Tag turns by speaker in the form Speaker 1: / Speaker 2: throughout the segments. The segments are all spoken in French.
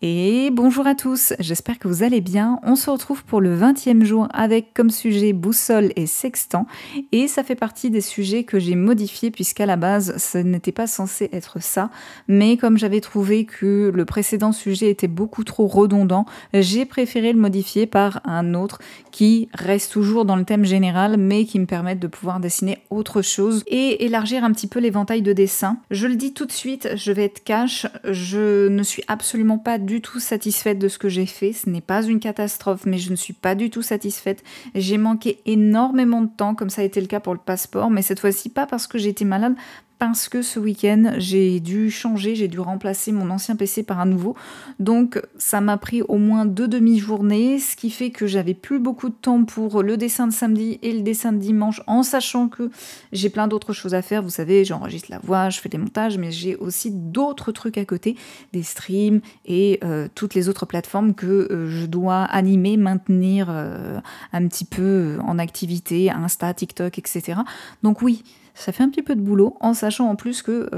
Speaker 1: Et bonjour à tous, j'espère que vous allez bien. On se retrouve pour le 20e jour avec comme sujet boussole et sextant. Et ça fait partie des sujets que j'ai modifiés puisqu'à la base, ce n'était pas censé être ça. Mais comme j'avais trouvé que le précédent sujet était beaucoup trop redondant, j'ai préféré le modifier par un autre qui reste toujours dans le thème général mais qui me permette de pouvoir dessiner autre chose et élargir un petit peu l'éventail de dessin. Je le dis tout de suite, je vais être cash, je ne suis absolument pas du tout satisfaite de ce que j'ai fait. Ce n'est pas une catastrophe, mais je ne suis pas du tout satisfaite. J'ai manqué énormément de temps, comme ça a été le cas pour le passeport, mais cette fois-ci pas parce que j'étais malade, parce que ce week-end, j'ai dû changer, j'ai dû remplacer mon ancien PC par un nouveau. Donc ça m'a pris au moins 2 demi-journées, ce qui fait que j'avais plus beaucoup de temps pour le dessin de samedi et le dessin de dimanche, en sachant que j'ai plein d'autres choses à faire. Vous savez, j'enregistre la voix, je fais des montages, mais j'ai aussi d'autres trucs à côté, des streams et toutes les autres plateformes que je dois animer, maintenir un petit peu en activité, Insta, TikTok, etc. Donc oui, ça fait un petit peu de boulot, en sachant en plus que,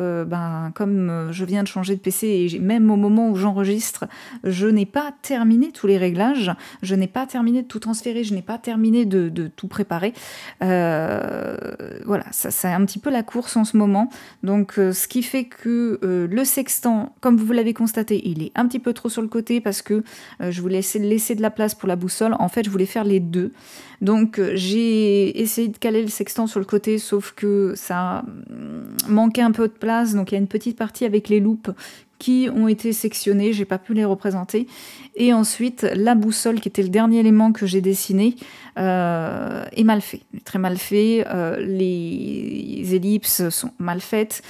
Speaker 1: comme je viens de changer de PC et même au moment où j'enregistre, je n'ai pas terminé tous les réglages, je n'ai pas terminé de tout transférer, je n'ai pas terminé de tout préparer. Voilà, ça c'est un petit peu la course en ce moment. Donc, ce qui fait que le sextant, comme vous l'avez constaté, il est un petit peu trop sur le côté parce que je voulais laisser de la place pour la boussole. En fait, je voulais faire les deux. Donc j'ai essayé de caler le sextant sur le côté, sauf que ça manquait un peu de place. Donc il y a une petite partie avec les loupes qui ont été sectionnées, j'ai pas pu les représenter. Et ensuite, la boussole, qui était le dernier élément que j'ai dessiné, est mal fait, très mal fait. Les ellipses sont mal faites.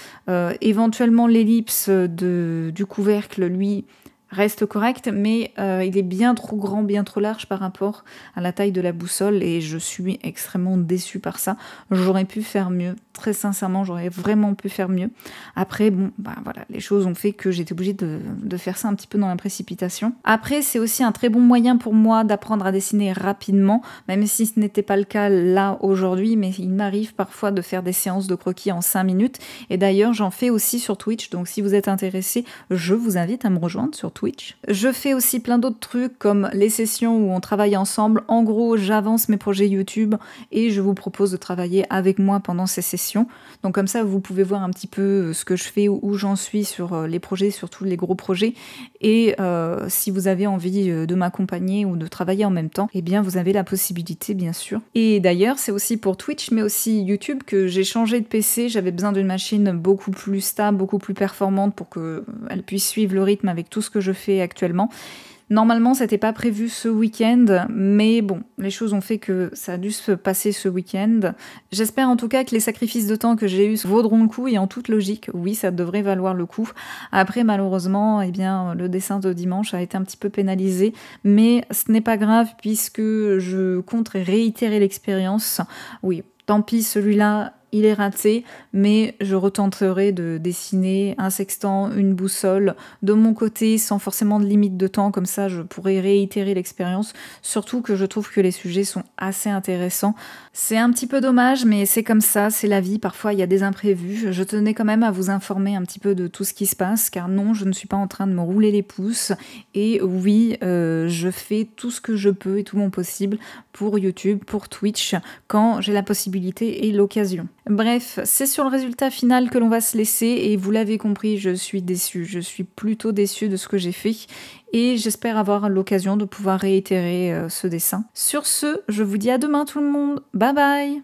Speaker 1: Éventuellement, l'ellipse du couvercle, lui, reste correct, mais il est bien trop grand, bien trop large par rapport à la taille de la boussole et je suis extrêmement déçue par ça. J'aurais pu faire mieux, très sincèrement, j'aurais vraiment pu faire mieux. Après, bon, voilà, les choses ont fait que j'étais obligée de faire ça un petit peu dans la précipitation. Après, c'est aussi un très bon moyen pour moi d'apprendre à dessiner rapidement, même si ce n'était pas le cas là aujourd'hui, mais il m'arrive parfois de faire des séances de croquis en 5 minutes. Et d'ailleurs, j'en fais aussi sur Twitch, donc si vous êtes intéressé, je vous invite à me rejoindre sur Twitch. Je fais aussi plein d'autres trucs comme les sessions où on travaille ensemble. En gros, j'avance mes projets YouTube et je vous propose de travailler avec moi pendant ces sessions. Donc comme ça, vous pouvez voir un petit peu ce que je fais, où j'en suis sur les projets, surtout les gros projets. Et si vous avez envie de m'accompagner ou de travailler en même temps, eh bien vous avez la possibilité, bien sûr. Et d'ailleurs, c'est aussi pour Twitch, mais aussi YouTube que j'ai changé de PC. J'avais besoin d'une machine beaucoup plus stable, beaucoup plus performante pour qu'elle puisse suivre le rythme avec tout ce que je fais actuellement. Normalement, c'était pas prévu ce week-end, mais bon, les choses ont fait que ça a dû se passer ce week-end. J'espère en tout cas que les sacrifices de temps que j'ai eus vaudront le coup et en toute logique, oui, ça devrait valoir le coup. Après, malheureusement, eh bien, le dessin de dimanche a été un petit peu pénalisé, mais ce n'est pas grave puisque je compte réitérer l'expérience. Oui, tant pis, celui-là, il est raté, mais je retenterai de dessiner un sextant, une boussole de mon côté sans forcément de limite de temps, comme ça je pourrai réitérer l'expérience, surtout que je trouve que les sujets sont assez intéressants. C'est un petit peu dommage, mais c'est comme ça, c'est la vie, parfois il y a des imprévus. Je tenais quand même à vous informer un petit peu de tout ce qui se passe, car non, je ne suis pas en train de me rouler les pouces, et oui, je fais tout ce que je peux et tout mon possible pour YouTube, pour Twitch, quand j'ai la possibilité et l'occasion. Bref, c'est sur le résultat final que l'on va se laisser et vous l'avez compris, je suis déçue. Je suis plutôt déçue de ce que j'ai fait et j'espère avoir l'occasion de pouvoir réitérer ce dessin. Sur ce, je vous dis à demain tout le monde. Bye bye!